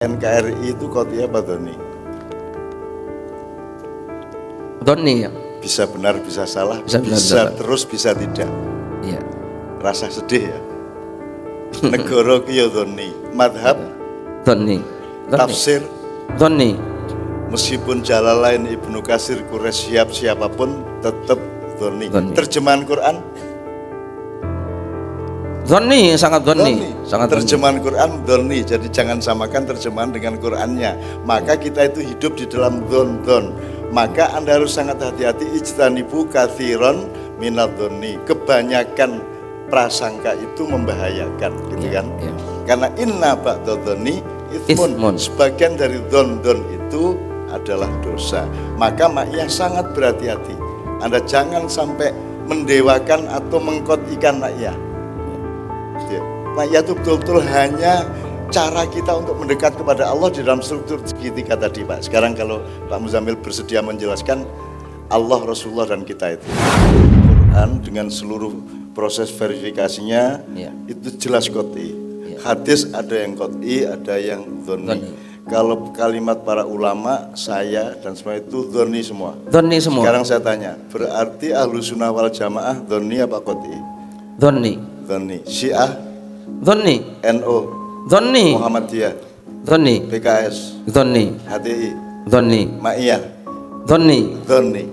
NKRI itu Qot'i apa Doni? Doni ya. Bisa benar, bisa salah, Bisa benar, bisa salah. terus, bisa tidak. Iya. Rasa sedih ya. Negara ki ya Doni, madhab, Doni. tafsir, Doni. meskipun Jalalain Ibnu Katsir Quraisy siapapun tetap Doni. Doni. Terjemahan Quran, Doni, sangat Doni. Doni. Sangat Doni. Terjemahan Quran Doni. Jadi jangan samakan terjemahan dengan Qurannya. Maka kita itu hidup di dalam don. Maka Anda harus sangat hati-hati. Ijtanibu katsiron minadh doni. Kebanyakan prasangka itu membahayakan, gitu Ya, kan? ya. Karena inna ba'da doni Ithmun. ithmun. Sebagian dari don itu adalah dosa. Maka makyah sangat berhati-hati. Anda jangan sampai mendewakan atau mengkotikan makyah. Makyah itu betul-betul hanya cara kita untuk mendekat kepada Allah di dalam struktur segitiga tadi, Pak. Sekarang kalau Pak Muzammil bersedia menjelaskan Allah, Rasulullah, dan kita itu Quran dengan seluruh proses verifikasinya, Ya. itu jelas Qot'i. Ya. Hadis ada yang Qot'i, ada yang Dhoni. Dhoni. Kalau kalimat para ulama, saya dan semua itu Dhoni semua. Doni semua. Sekarang saya tanya, berarti Ahlus Sunnah wal Jamaah Dhoni apa Qot'i? Doni. Dhoni. Syiah, Doni. NU, Doni. Muhammadiyah, Doni. PKS, Doni. HTI, Doni. Ma'iyah, Doni. Dhoni.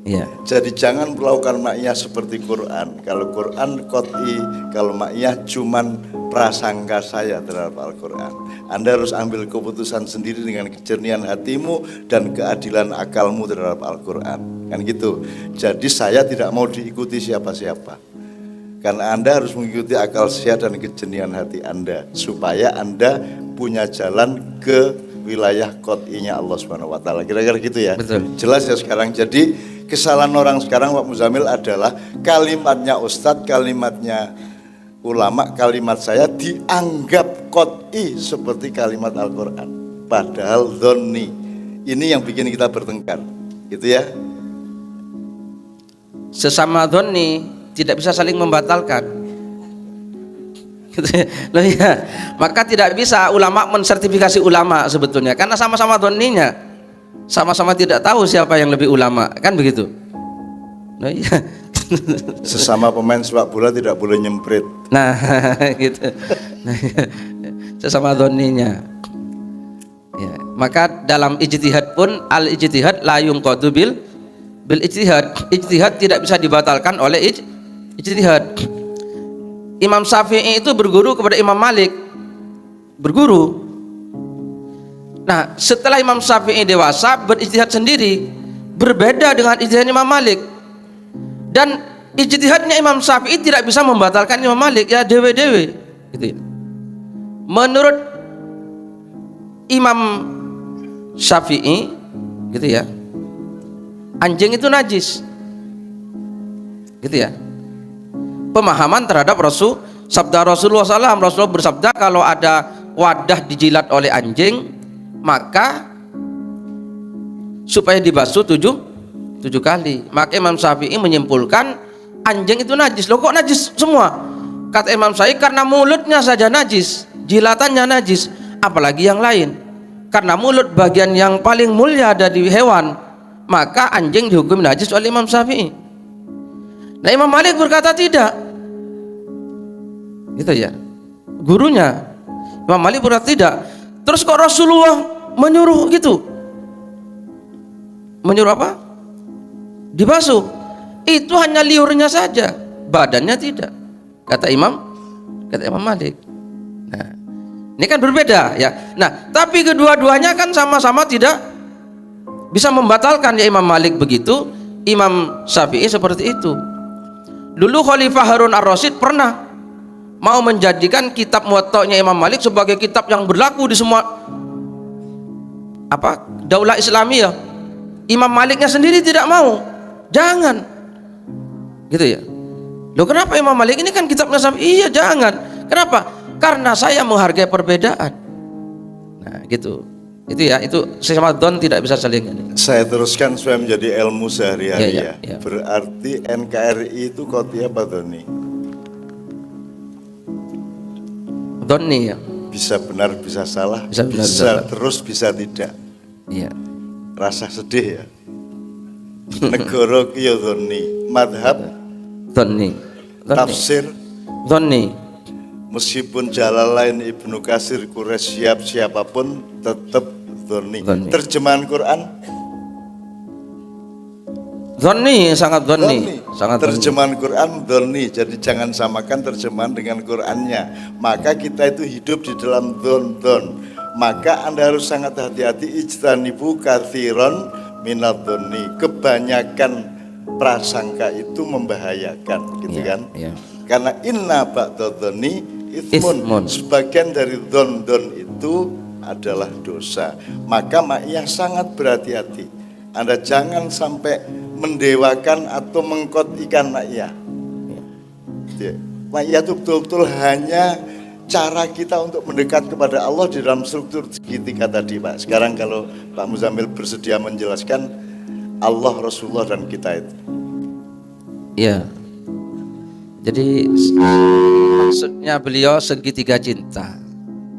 Ya. Jadi jangan melakukan Ma'iyah seperti Quran. Kalau Quran Qot'i, kalau Ma'iyah cuman prasangka saya terhadap Al-Quran. Anda harus ambil keputusan sendiri dengan kejernihan hatimu dan keadilan akalmu terhadap Al-Quran. Kan gitu. Jadi saya tidak mau diikuti siapa-siapa. Karena Anda harus mengikuti akal sehat dan kejernihan hati Anda, supaya Anda punya jalan ke wilayah Qot'inya Allah Subhanahu wa taala. Kira-kira gitu ya. Betul. Jelas ya sekarang. Jadi kesalahan orang sekarang Pak Muzammil adalah kalimatnya Ustadz, kalimatnya ulama, kalimat saya dianggap Qot'i seperti kalimat Al-Quran. Padahal Dhoni. Ini yang bikin kita bertengkar. Gitu ya. Sesama Doni tidak bisa saling membatalkan. Gitu ya. Loh ya. Maka tidak bisa ulama mensertifikasi ulama sebetulnya, karena sama-sama Doninya. Sama-sama tidak tahu siapa yang lebih ulama, kan begitu. Loh iya. Sesama pemain sepak bola tidak boleh nyemprit. Nah, gitu. Sesama Doninya. Ya, maka dalam ijtihad pun al-ijtihad la yunqadu bil ijtihad. Ijtihad tidak bisa dibatalkan oleh ijtihad. Imam Syafi'i itu berguru kepada Imam Malik. Berguru. Nah, setelah Imam Syafi'i dewasa berijtihad sendiri, berbeda dengan ijtihad Imam Malik. Dan ijtihadnya Imam Syafi'i tidak bisa membatalkan Imam Malik, ya dewe-dewe. Gitu ya. Menurut Imam Syafi'i, gitu ya, anjing itu najis, gitu ya. Pemahaman terhadap sabda Rasulullah SAW. Rasulullah bersabda kalau ada wadah dijilat oleh anjing, maka supaya dibasuh tujuh kali. Maka Imam Syafi'i menyimpulkan anjing itu najis. Loh kok najis semua? Kata Imam Syafi'i, karena mulutnya saja najis, jilatannya najis, apalagi yang lain. Karena mulut bagian yang paling mulia dari hewan, maka anjing dihukum najis oleh Imam Syafi'i. Nah, Imam Malik berkata tidak, gitu ya, gurunya Imam Malik berkata tidak. Terus kok Rasulullah menyuruh gitu? Menyuruh apa? Dibasuh. Itu hanya liurnya saja, badannya tidak, kata Imam Malik. Nah, ini kan berbeda ya. Nah, tapi kedua-duanya kan sama-sama tidak bisa membatalkan, ya. Imam Malik begitu, Imam Syafi'i seperti itu. Dulu Khalifah Harun ar-Rasyid pernah mau menjadikan kitab Muwatta'nya Imam Malik sebagai kitab yang berlaku di semua daulah Islamiyah. Imam Maliknya sendiri tidak mau. Jangan. Gitu ya. Loh, kenapa Imam Malik ini kan kitabnya Syafi'i? Iya, jangan. Kenapa? Karena saya menghargai perbedaan. Nah, gitu. Itu ya, itu sesama don tidak bisa saling. Saya teruskan supaya menjadi ilmu sehari-hari Ya. Berarti NKRI itu Qot'i apa Dhoni? Dhoni ya. bisa benar, bisa salah, Bisa benar, bisa bisa salah. terus, bisa tidak. Iya. Rasa sedih ya. Negara kiya dhoni, madhab, Dhonni. tafsir, Dhonni. meskipun Jalalain, Ibnu Katsir, Quraisy, siapapun tetap dhoni. Dhonni. Terjemahan Quran, Dhonni, sangat dhonni. dhoni. Sangat dhonni. Terjemahan Quran dhoni. Jadi jangan samakan terjemahan dengan Qurannya. Maka kita itu hidup di dalam dhon. Maka Anda harus sangat hati-hati, ijtanibu katsiran minadh-dhonni. Kebanyakan prasangka itu membahayakan, gitu Iya, kan? iya. Karena inna ba'dadh-dhonni Itsmun. itsmun. Sebagian dari dhon itu adalah dosa. Maka ma'iyah sangat berhati-hati. Anda jangan sampai mendewakan atau mengkotikan ma'iyah. Ma'iyah itu betul-betul hanya cara kita untuk mendekat kepada Allah di dalam struktur segitiga tadi, Pak. Sekarang kalau Pak Muzammil bersedia menjelaskan Allah, Rasulullah, dan kita itu. Iya. Jadi maksudnya beliau segitiga cinta,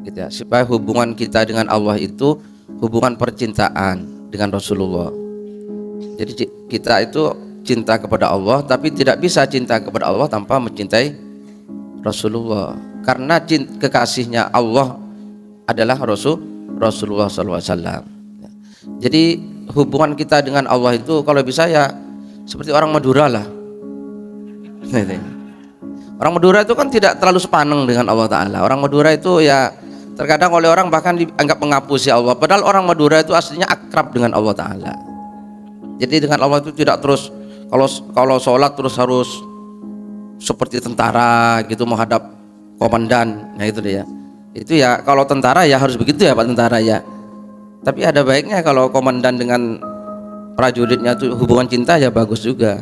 gitu ya, supaya hubungan kita dengan Allah itu hubungan percintaan dengan Rasulullah. Jadi kita itu cinta kepada Allah, tapi tidak bisa cinta kepada Allah tanpa mencintai Rasulullah. Karena kekasihnya Allah adalah Rasulullah SAW. Jadi hubungan kita dengan Allah itu kalau bisa ya seperti orang Madura lah. Orang Madura itu kan tidak terlalu sepaneng dengan Allah Ta'ala. Orang Madura itu ya terkadang oleh orang bahkan dianggap mengapusi Allah. Padahal orang Madura itu aslinya akrab dengan Allah Ta'ala. Jadi dengan Allah itu tidak terus kalau sholat terus harus seperti tentara gitu menghadap komandan. Nah itu dia. Itu ya kalau tentara ya harus begitu ya Pak tentara ya. Tapi ada baiknya kalau komandan dengan prajuritnya itu hubungan cinta ya bagus juga.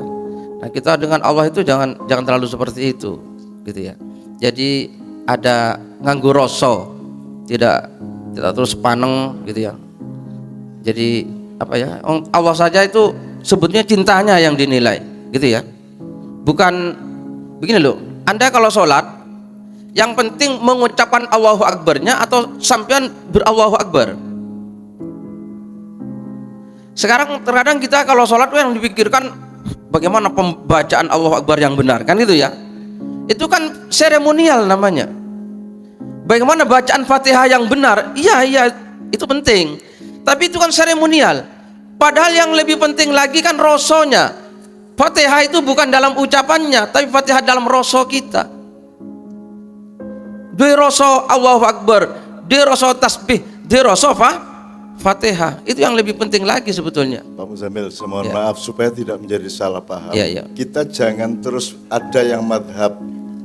Nah kita dengan Allah itu jangan terlalu seperti itu gitu ya. Jadi ada nganggu rasa, tidak terus paneng gitu ya. Jadi apa ya, Allah saja itu sebetulnya cintanya yang dinilai gitu ya. Bukan begini loh, Anda kalau sholat yang penting mengucapkan Allahu Akbarnya atau sampean berallahu Akbar. Sekarang terkadang kita kalau sholat yang dipikirkan bagaimana pembacaan Allahu Akbar yang benar kan gitu ya. Itu kan seremonial namanya. Bagaimana bacaan Fatihah yang benar? Iya itu penting. Tapi itu kan seremonial. Padahal yang lebih penting lagi kan rosonya. Fatihah itu bukan dalam ucapannya, tapi Fatihah dalam roso kita. Dua roso Allahu Akbar, dua roso tasbih, dua roso Fatihah. Itu yang lebih penting lagi sebetulnya. Pak Muzammil, mohon maaf supaya tidak menjadi salah paham. Ya. Kita jangan terus ada yang madhab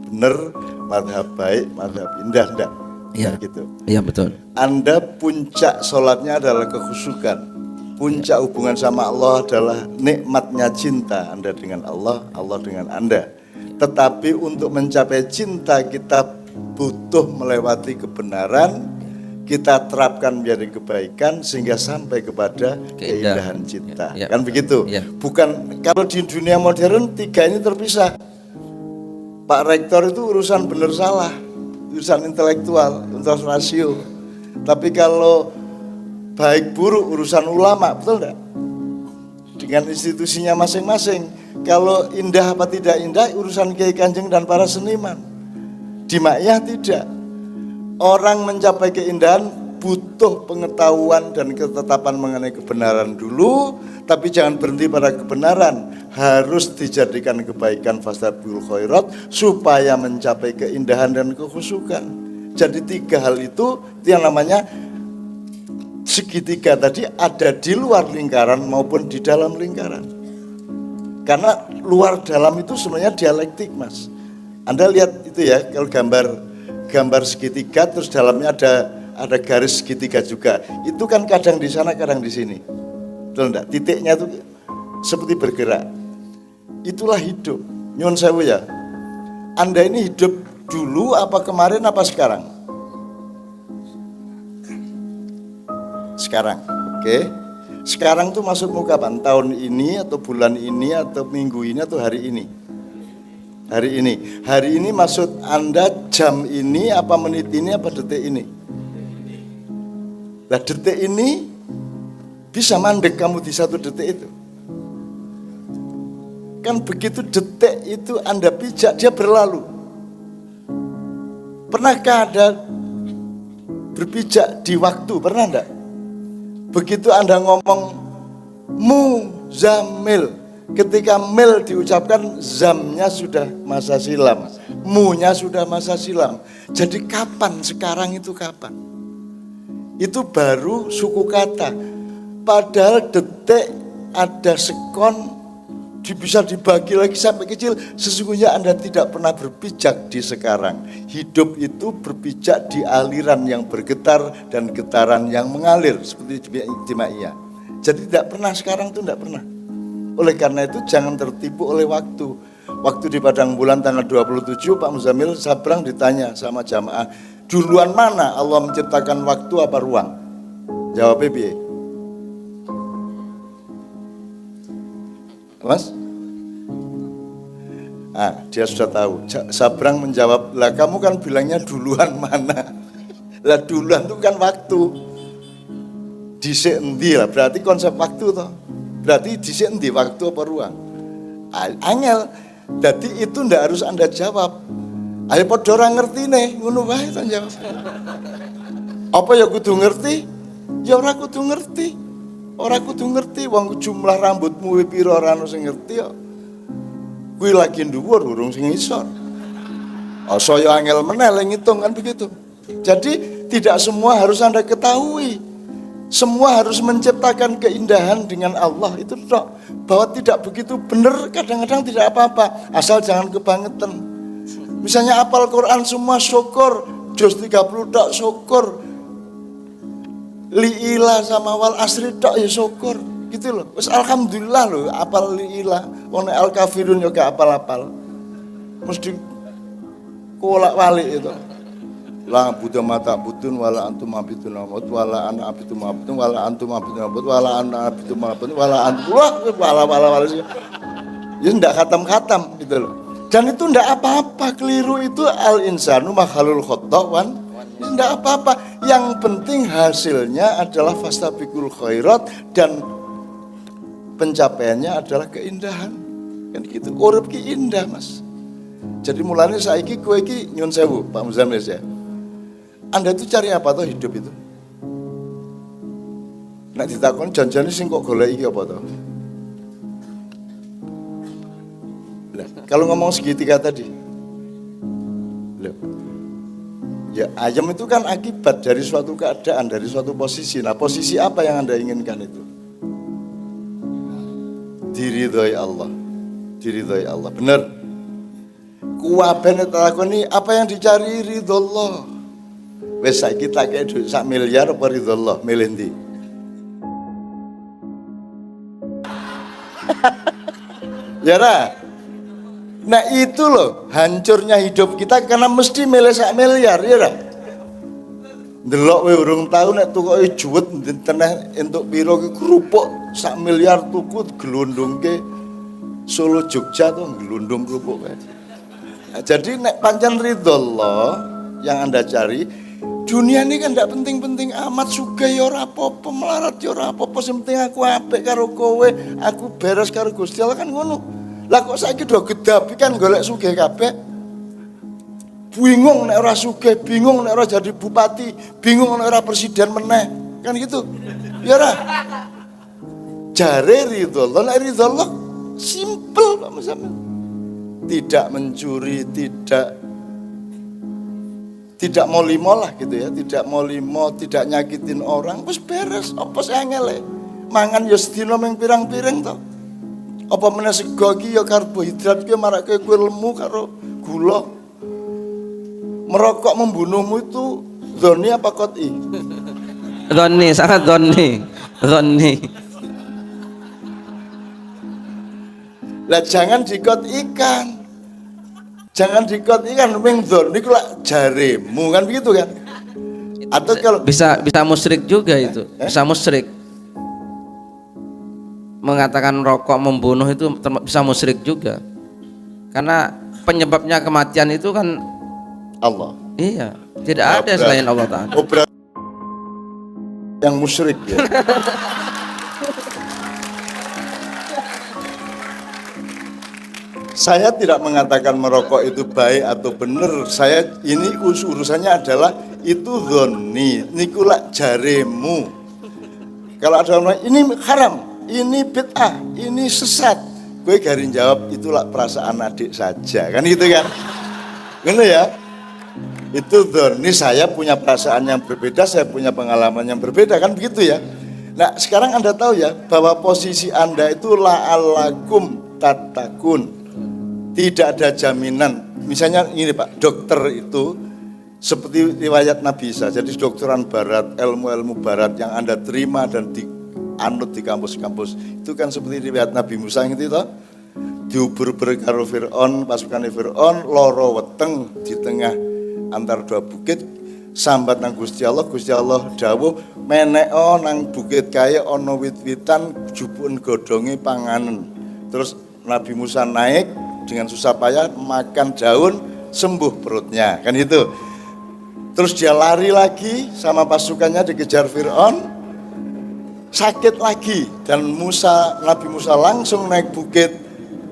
benar, madhab baik, madhab indah, enggak. Iya. Gitu. Iya betul. Anda puncak sholatnya adalah kekhusyukan. Puncak hubungan sama Allah adalah nikmatnya cinta Anda dengan Allah, Allah dengan Anda. Tetapi untuk mencapai cinta kita butuh melewati kebenaran, kita terapkan menjadi kebaikan sehingga sampai kepada keindahan cinta. Ya. Kan begitu? Ya. Bukan kalau di dunia modern tiga ini terpisah. Pak Rektor itu urusan benar salah, urusan intelektual, urusan rasio. Tapi kalau baik buruk urusan ulama, betul enggak? Dengan institusinya masing-masing. Kalau indah apa tidak indah urusan Kiai Kanjeng dan para seniman. Di Ma'iyah tidak. Orang mencapai keindahan butuh pengetahuan dan ketetapan mengenai kebenaran dulu, tapi jangan berhenti pada kebenaran, harus dijadikan kebaikan fastabiqul khairat supaya mencapai keindahan dan kekhusyukan. Jadi tiga hal itu yang namanya segitiga tadi ada di luar lingkaran maupun di dalam lingkaran. Karena luar dalam itu sebenarnya dialektik, Mas. Anda lihat itu ya, kalau gambar segitiga terus dalamnya ada garis segitiga juga. Itu kan kadang di sana, kadang di sini. Betul enggak? Titiknya itu seperti bergerak. Itulah hidup. Nyun sewu ya. Anda ini hidup dulu apa kemarin apa sekarang? Sekarang, oke? Sekarang tuh maksudmu kapan? Tahun ini atau bulan ini atau minggu ini atau hari ini? Hari ini. Hari ini maksud Anda jam ini apa menit ini apa detik ini? Lah detik ini bisa mandek kamu di 1 detik itu. Kan begitu detik itu Anda pijak, dia berlalu. Pernahkah Anda berpijak di waktu? Pernah enggak? Begitu Anda ngomong Muzammil, ketika mil diucapkan, zamnya sudah masa silam, mu-nya sudah masa silam. Jadi kapan? Sekarang itu kapan? Itu baru suku kata. Padahal detik ada sekon, bisa dibagi lagi sampai kecil. Sesungguhnya Anda tidak pernah berpijak di sekarang. Hidup itu berpijak di aliran yang bergetar dan getaran yang mengalir seperti di Ma'iyah. Jadi tidak pernah, sekarang itu tidak pernah. Oleh karena itu jangan tertipu oleh waktu. Waktu di Padang Bulan tanggal 27 Pak Muzammil Sabrang ditanya sama jamaah, duluan mana Allah menciptakan waktu apa ruang? Jawabnya piye? Mas? Dia sudah tahu. Sabrang menjawab, lah kamu kan bilangnya duluan mana? Lah duluan itu kan waktu. Dhisik endi lah, berarti konsep waktu toh. Berarti dhisik endi, waktu apa ruang? Angel. Jadi itu ndak harus Anda jawab. Ayo padha ora ngerti nih, ngono wae to jawab. Apa ya kudu ngerti? Ya ora kudu ngerti. Ora kudu ngerti wong jumlah rambutmu pira ora ono sing ngerti kok. Kuwi lagi dhuwur urung sing ngisor. Saya angel meneh le ngitung kan begitu. Jadi tidak semua harus Anda ketahui. Semua harus menciptakan keindahan dengan Allah itu toh. Bahwa tidak begitu benar kadang-kadang tidak apa-apa, asal jangan kebangetan. Misalnya apal Quran semua syukur, juz 30 tok syukur. Li'ilah sama wal asri tok ya syukur. Gitu loh. Wis alhamdulillah loh apal li'ilah. Wong al kafirun yo gak apal-apal. Mesti kolak-walik itu. La buddha mata butun wala antum abitun amut wala ana abitum abitun wala antum abitun amut wala ana abitum abitun wala antum wala ya ndak khatam gitu loh. Dan itu ndak apa-apa, keliru itu al insanu makhlul khotawan, ndak apa-apa. Yang penting hasilnya adalah fastabiqul khairat dan pencapaiannya adalah keindahan. Kan gitu. Urip ki indah, Mas. Jadi mulanya saiki kowe iki nyun sewu Pak Muzammil ya. Anda itu cari apa toh hidup itu? Nek ditakon janjane sing kok golek iki apa toh? Lah, kalau ngomong segitiga tadi. Loh. Ya, ayam itu kan akibat dari suatu keadaan, dari suatu posisi. Nah, posisi apa yang Anda inginkan itu? Diridhoi Allah. Diridhoi Allah. Benar. Kuwaben takoni apa yang dicari ridho Allah. Wes saiki tak kei dhuwit 1 miliar apa ridho Allah, milih ndi? Ya ra. Nah itu loh hancurnya hidup kita karena mesti milih 1 miliar, ya ra. Ndelok kowe urung tau nek tukoke juwet teneh entuk pira ki kerupuk 1 miliar tuku glundungke Solo Jogja tuh glundung kerupuk kae. Nah, jadi nek pancen ridho Allah yang Anda cari, dunia ini kan tidak penting-penting amat, sugih ya ora apa-apa, melarat ya ora apa-apa, sing penting aku apik karo kowe, aku beres karo Gusti Allah kan ngono. Lah kok saiki do gedapi kan golek sugih kabeh. Bingung nek ora sugih, bingung nek ora jadi bupati, bingung nek ora presiden meneh. Kan gitu. Ya ora. Jare ridho Allah, nek ridho Allah simple Pak Muzammil. Tidak mencuri, tidak mau limo lah gitu ya, tidak mau limo, tidak nyakitin orang, wis beres, apa sih angele. Mangan ya sedina ming pirang-pirang to. Apa meneh sego iki ya karbohidrat ki marake kowe lemu karo gula. Merokok membunuhmu itu dzoni apa qot'i? Dzoni, sangat dzoni. Dzoni. Lah jangan dikot'ikan. Jangan dikot'ikan ming dzoni ku lak jaremu kan begitu kan? Atau kalau bisa musyrik juga itu. Bisa musyrik. Mengatakan rokok membunuh itu bisa musyrik juga. Karena penyebabnya kematian itu kan Allah. Iya, tidak ada selain Allah Ta'ala. yang musyrik ya. Saya tidak mengatakan merokok itu baik atau benar. Saya ini urusannya adalah itu dhonni, niku lak jaremu. Kalau ada orang ini haram, ini bid'ah, ini sesat, gue garing jawab itulah perasaan adik saja, kan gitu kan? Benar ya? Itu dhonni, saya punya perasaan yang berbeda, saya punya pengalaman yang berbeda, kan begitu ya? Nah sekarang Anda tahu ya bahwa posisi Anda itu la'allakum tattaqun. Tidak ada jaminan. Misalnya ini Pak, dokter itu seperti riwayat Nabi Isa. Jadi dokteran barat, ilmu-ilmu barat yang Anda terima dan dianut di kampus-kampus, itu kan seperti riwayat Nabi Musa gitu toh. Diuber-uber karo Fir'aun, pasukan Fir'aun loro weteng di tengah antar dua bukit, sambat nang Gusti Allah dawuh meneko nang bukit kaya ana wit-witan jupun godhonge panganen. Terus Nabi Musa naik dengan susah payah makan daun, sembuh perutnya, kan itu. Terus dia lari lagi sama pasukannya dikejar Fir'aun, sakit lagi, dan Nabi Musa langsung naik bukit,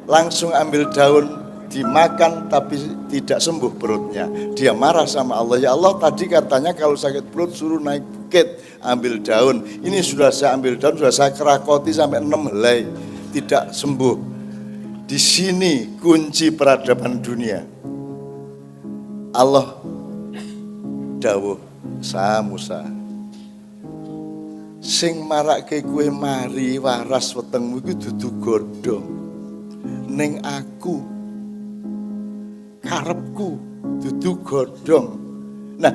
langsung ambil daun, dimakan tapi tidak sembuh perutnya. Dia marah sama Allah, ya Allah tadi katanya kalau sakit perut suruh naik bukit ambil daun, ini sudah saya ambil daun, sudah saya kerakoti sampai 6 helai, tidak sembuh. Di sini kunci peradaban dunia. Allah dawuh sa Musa, sing marake kowe mari waras wetengmu iku dudu godhong, ning aku karepku dudu godhong. Nah,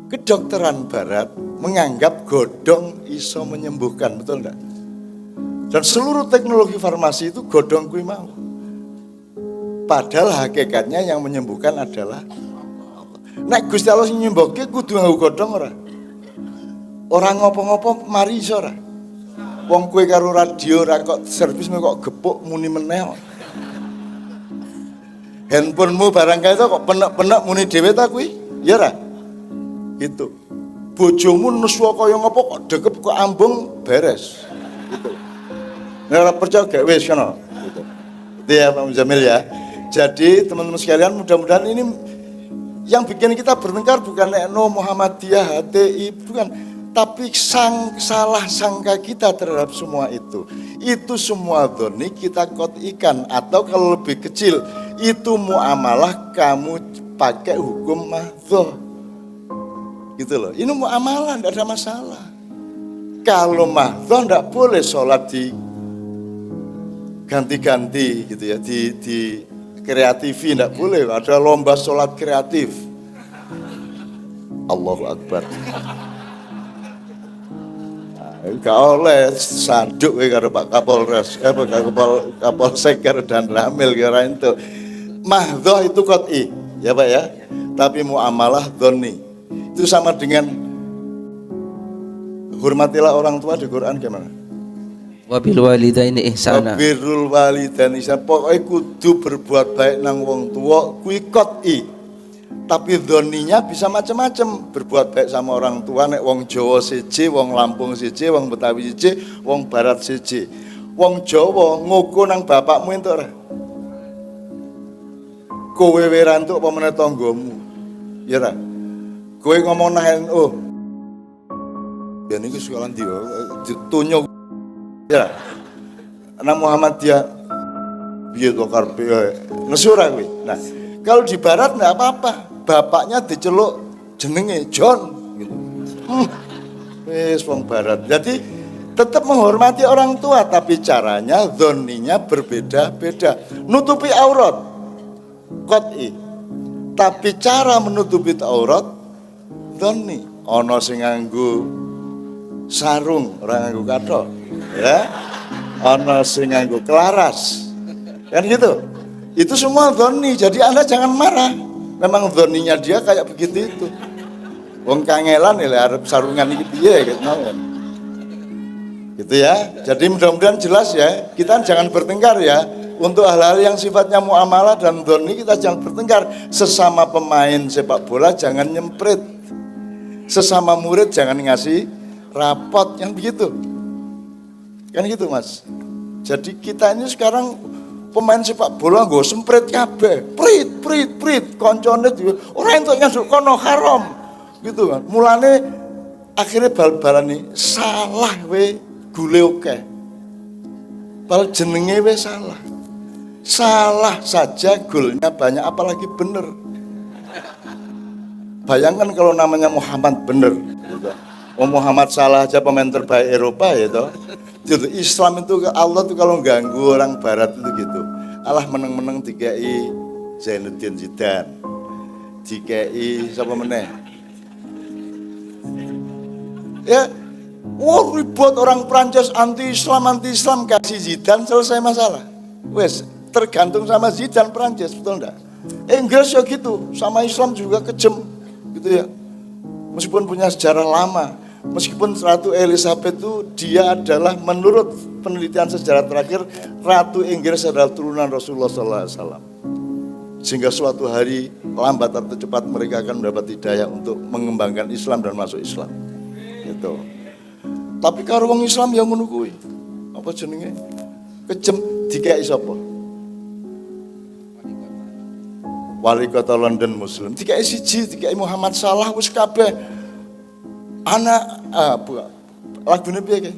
kedokteran barat menganggap godhong iso menyembuhkan, betul enggak? Dan seluruh teknologi farmasi itu godhong kuwi mau. Padahal hakikatnya yang menyembuhkan adalah Allah. Nek Gusti Allah sing nyembuhke kudu nganggo godhong ora? Ora ngopo-ngopo mari iso ora? Wong kowe karo radio ora kok servis kok gepuk muni meneh. Handphonemu barang kae kok penek-penek muni dhewe ta kuwi? Ya ora? Gitu. Bojomu neswa kaya ngopo kok dekep kok ambung beres. Gitu. Nek ora percaya gak wis kono. Gitu. Itu ya Pak Muzamil ya. Jadi teman-teman sekalian, mudah-mudahan ini yang bikin kita bertengkar bukan NU, Muhammadiyah, HTI, bukan, tapi salah sangka kita terhadap semua itu. Itu semua dhonni kita qot'ikan, atau kalau lebih kecil itu muamalah kamu pakai hukum mahdhah. Gitu loh. Ini muamalah enggak ada masalah. Kalau mahdhah enggak boleh sholat di ganti-ganti gitu ya, di kreatifi, enggak boleh, ada lomba sholat kreatif. Allahu Akbar. Enggak oleh sanduk karo Pak Kapolres, Kapolsek karo dan Ramil kira itu. Mahdhah itu qot'i, ya Pak ya. Tapi muamalah dhonni. Itu sama dengan hormatilah orang tua di Quran gimana? Wabil walidaini ihsana. Birrul walidaini ihsana. Pokoknya kudu berbuat baik nang wong tua kuwi qot'i. Tapi dhonninya bisa macam-macam. Berbuat baik sama orang tua nek wong Jawa siji, wong Lampung siji, wong Betawi siji, wong Barat siji. Wong Jawa ngoko nang bapakmu entuk ora? Kowe werantuk apa meneh tanggamu? Ya ora? Kowe ngomong nang NU. Ya niku sekolah ndi ditunjuk ya, anak Muhammadiyah biar to karepe nesu ora kuwi. Nah, kalau di barat enggak apa-apa. Bapaknya diceluk jenenge John gitu. Wis wong barat. Jadi tetap menghormati orang tua tapi caranya dhonninya berbeda-beda. Nutupi aurat qot'i. Tapi cara menutupi aurat dhonni. Ana sing nganggo sarung, ora nganggo kathok. Ya, ana sing nganggo kelaras, kan gitu. Itu semua dhonni. Jadi Anda jangan marah. Memang dhonninya dia kayak begitu itu. Wong kangelan ya arep sarungan iki piye gitu kan. Gitu ya. Jadi mudah-mudahan jelas ya. Kita jangan bertengkar ya. Untuk hal-hal yang sifatnya muamalah dan dhonni kita jangan bertengkar. Sesama pemain sepak bola jangan nyemprit. Sesama murid jangan ngasih rapot, yang begitu. Kan gitu Mas. Jadi kita ini sekarang pemain sepak bola nggo semprit kabeh. Prit, koncone ora entuk nyasuk kono haram. Gitu kan. Mulane akhirnya bal-balan ini salah we gule oke. Bal jenenge we salah. Salah saja golnya banyak apalagi bener. Bayangkan kalau namanya Muhammad bener. Gitu. Oh, Muhammad salah aja pemain terbaik Eropa ya toh. Jadi Islam itu Allah tuh kalau ganggu orang Barat itu gitu. Allah menang-menang DKI Zainuddin Zidane, DKI siapa meneh? Ya, ribut orang Prancis anti Islam kasih Zidane selesai masalah. Wes tergantung sama Zidane Prancis, betul enggak? Inggris ya gitu, sama Islam juga kejem gitu ya. Meskipun punya sejarah lama. Meskipun Ratu Elizabeth itu dia adalah menurut penelitian sejarah terakhir Ratu Inggris adalah turunan Rasulullah SAW. Sehingga suatu hari lambat atau cepat mereka akan mendapat hidayah untuk mengembangkan Islam dan masuk Islam. Gitu. Tapi karo wong Islam yang ngono kuwi. Apa jenenge? Kejem dikeki sapa? Wali kota London Muslim. Dikeki siji, dikeki Muhammad Salah wis kabeh. Anak lagune piye iki?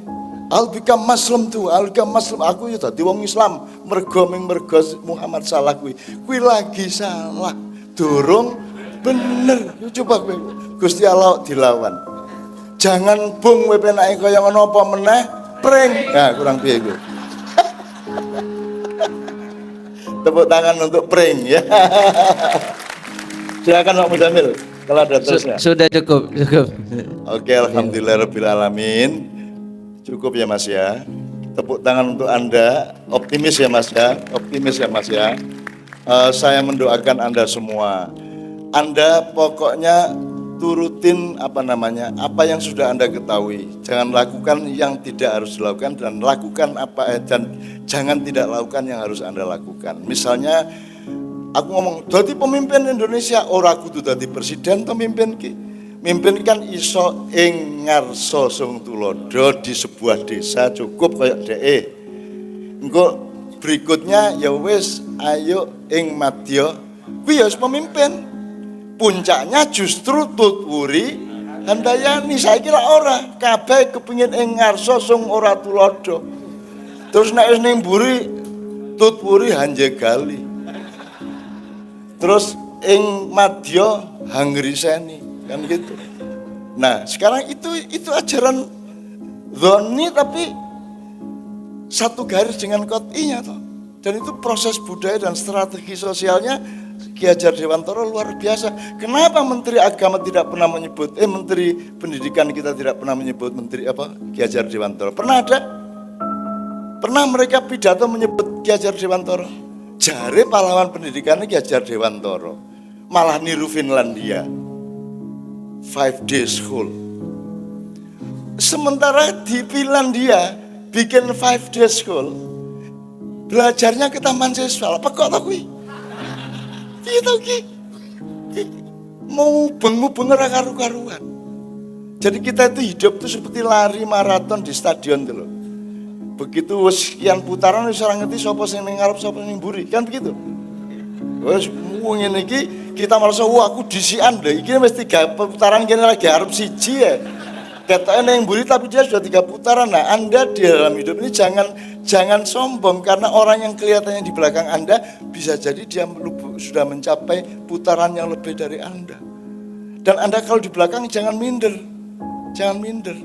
I'll become Muslim tuh, aku ya dadi wong Islam mergo Muhammad Salah kuwi. Kuwi lagi salah, durung bener. Coba kowe Gusti Allah dilawan. Jangan bung kowe penake kaya ngono apa meneh, pring. Nah, kurang piye kuwi. Tepuk tangan untuk pring ya. Silakan Pak Muzamil. Kalau ada terusnya. Sudah cukup. Oke, alhamdulillahirabbil. Cukup ya Mas ya. Tepuk tangan untuk Anda. Optimis ya Mas ya. Saya mendoakan Anda semua. Anda pokoknya turutin apa yang sudah Anda ketahui. Jangan lakukan yang tidak harus dilakukan dan lakukan dan jangan tidak lakukan yang harus Anda lakukan. Misalnya aku ngomong, dadi pemimpin Indonesia ora kudu dadi presiden to mimpin ki. Mimpin kan iso ing ngarsa sung tulodo di sebuah desa cukup kayak dhek. Engko berikutnya ya wis ayo ing madya kuwi ya pemimpin. Puncaknya justru tutwuri handayani saiki lak ora kabeh kepengin ing ngarsa sung ora tulodo. Terus nek ning mburi tutwuri hanjegali. Terus ing madya hangriseni kan gitu. Nah sekarang itu ajaran dhoni tapi satu garis dengan qot'inya toh. Dan itu proses budaya dan strategi sosialnya Ki Hajar Dewantara luar biasa. Kenapa Menteri Agama tidak pernah menyebut Menteri Pendidikan kita tidak pernah menyebut Ki Hajar Dewantara? Pernah ada? Pernah mereka pidato menyebut Ki Hajar Dewantara? Jare pahlawan pendidikannya Ki Hajar Dewantara malah niru Finlandia 5-day school. Sementara di Finlandia bikin 5-day school, belajarnya ke taman siswa. Apa kok kuwi? Piye to ki? Mau bengu-bengu ra karu-karuan. Jadi kita itu hidup itu seperti lari maraton di stadion itu loh. Begitu sekian putaran wis ora ngerti sapa sing ning ngarep sapa ning mburi, kan begitu. Wis ngene iki kita merasa wah aku disian lho, iki mesti 3 putaran kene lagi arep siji ya. Ketoke ning mburi tapi dia sudah 3 putaran. Nah, Anda di dalam hidup ini jangan sombong karena orang yang kelihatannya di belakang Anda bisa jadi dia sudah mencapai putaran yang lebih dari Anda. Dan Anda kalau di belakang jangan minder. Jangan minder.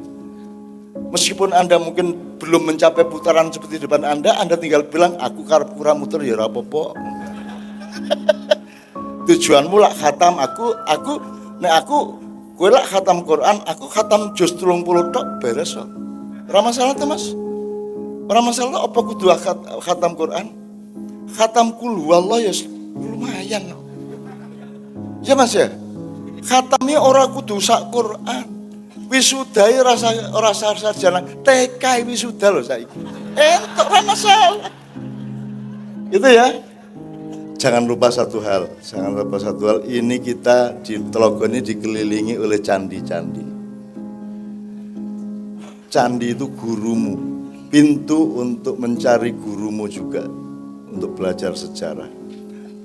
Meskipun Anda mungkin belum mencapai putaran seperti depan Anda tinggal bilang, aku karep kurang muter ya rapopo. Tujuanmu lah khatam, aku kowe lah khatam Quran, aku khatam juz 30 tok beres kok. Ora masalah to Mas. Ora masalah apa kudu khatam Quran. Khatam kul huwallah ya lumayan. Ya Mas ya. Khatamnya ora kudu sak Quran. Wisudai ora sarjana TK wisuda loh saiki. Entuk ora masalah. Itu ya. Jangan lupa satu hal, ini kita di Telogo ini dikelilingi oleh candi-candi. candi itu gurumu, pintu untuk mencari gurumu juga, untuk belajar sejarah.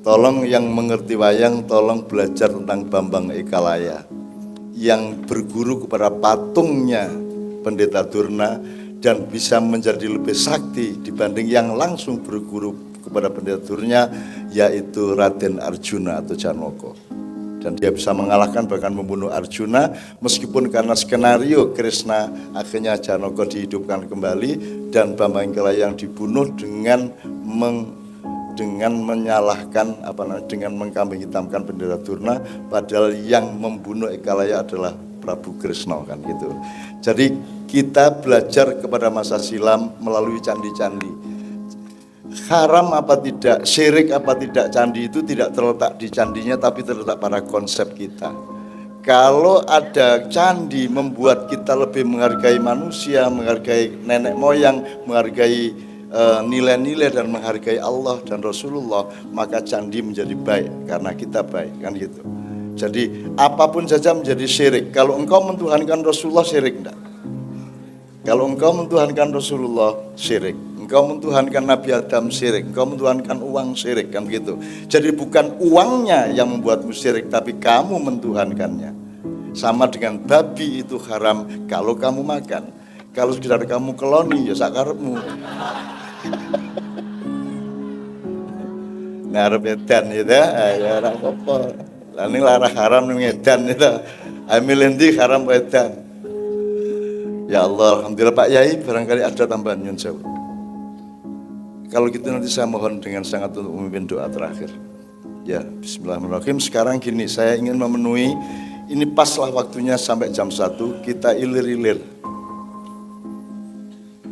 Tolong yang mengerti wayang, tolong belajar tentang Bambang Ekalaya yang berguru kepada patungnya Pendeta Durna dan bisa menjadi lebih sakti dibanding yang langsung berguru kepada Pendeta Durna, yaitu Raden Arjuna atau Janoko. Dan dia bisa mengalahkan bahkan membunuh Arjuna, meskipun karena skenario Krishna akhirnya Janoko dihidupkan kembali dan Bambang Ekalaya yang dibunuh dengan menyalahkan dengan mengkambing hitamkan Pendeta Durna, padahal yang membunuh Ekalaya adalah Prabu Kresna kan gitu. Jadi kita belajar kepada masa silam melalui candi-candi. Haram apa tidak, syirik apa tidak, candi itu tidak terletak di candinya tapi terletak pada konsep kita. Kalau ada candi membuat kita lebih menghargai manusia, menghargai nenek moyang, menghargai nilai-nilai dan menghargai Allah dan Rasulullah, maka candi menjadi baik karena kita baik kan gitu. Jadi apapun saja menjadi syirik. Kalau engkau mentuhankan Rasulullah, syirik enggak? Kalau engkau mentuhankan Rasulullah, syirik. Engkau mentuhankan Nabi Adam, syirik. Engkau mentuhankan uang, syirik kan gitu. Jadi bukan uangnya yang membuatmu syirik, tapi kamu mentuhankannya. Sama dengan babi itu haram kalau kamu makan. Kalau sekedar kamu keloni, ya sakarepmu. Ngarep edan gitu ya ora apa. Lah ning larang haram ning edan itu. Amil endi haram edan. Ya Allah, alhamdulillah Pak Yai, barangkali ada tambahan nyun sewu. Kalau gitu nanti saya mohon dengan sangat untuk memimpin doa terakhir. Ya, bismillahirrahmanirrahim. Sekarang gini, saya ingin memenuhi, ini paslah waktunya sampai jam 1, kita ilir-ilir.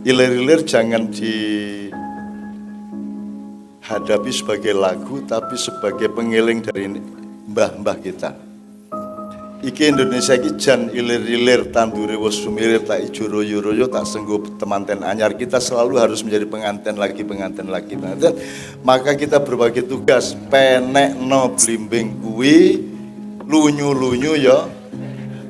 Ilir-ilir jangan dihadapi sebagai lagu, tapi sebagai pengiling dari mbah-mbah kita. Iki Indonesia iki jan ilir-ilir tandure wis sumirir tak ijo royo-royo tak senggup temanten anyar. Kita selalu harus menjadi pengantin lagi. Maka kita berbagi tugas, penekno blimbing kuwi lunyu-lunyu ya.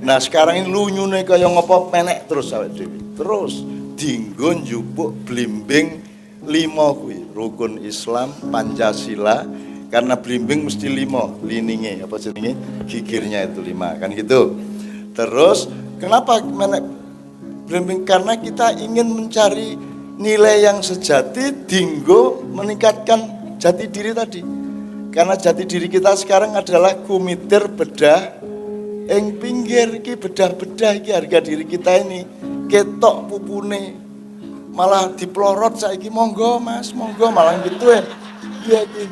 Nah sekarang ini lunyune kaya ngopo penek terus awake dhewe. Terus dinggo njupuk blimbing 5 kuwi, rukun Islam, Pancasila. Karena blimbing mesti 5 lininge, apa jenenge, gigirnya itu 5 kan gitu. Terus kenapa menek blimbing? Karena kita ingin mencari nilai yang sejati, dinggo meningkatkan jati diri tadi. Karena jati diri kita sekarang adalah kumitir bedah ing pinggir iki, bedah-bedah iki harga diri kita ini ketok pupune malah diplorot saiki, monggo Mas, monggo malah gitu ya. Iya iki.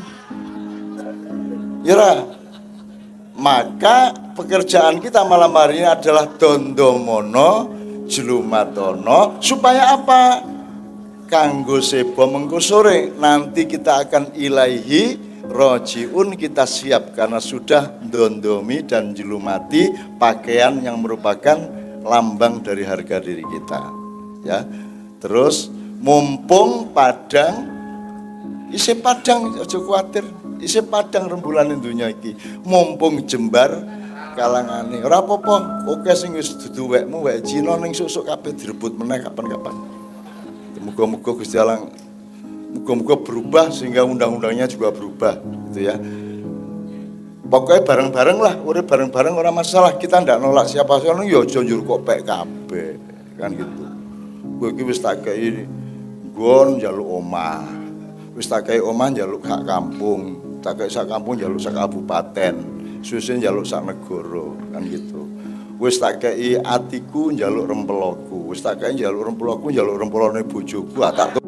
Yura, maka pekerjaan kita malam hari ini adalah dondomono, jelumatono, supaya apa? Kanggo sebo mengko sore nanti kita akan ilahi rojiun, kita siap karena sudah dondomi dan jelumati pakaian yang merupakan lambang dari harga diri kita. Ya, terus mumpung padang, isi padang aja kuatir. Isih padang rembulan dunya iki, mumpung jembar kalangane. Ora apa-apa, oke sing wis dudu wekmu, wek Cina ning susuk kabeh direbut meneh kapan-kapan. Muga-muga Gusti Allah muga-muga berubah sehingga undang-undangnya juga berubah gitu ya. Pokoknya bareng-bareng lah, urip bareng-bareng ora masalah. Kita ndak nolak siapa-siapa, ya aja njur kok pek kabeh kan gitu. Kowe iki wis tak kei nggon njaluk omah. Wis tak kei omah njaluk hak kampung. Tak kayak sak kampung jaluk sak kabupaten, susun jaluk sak negara kan gitu. Wis tak kei atiku jaluk rempeloku, wis tak kei jaluk rempeloku jaluk rempelone bojoku, tak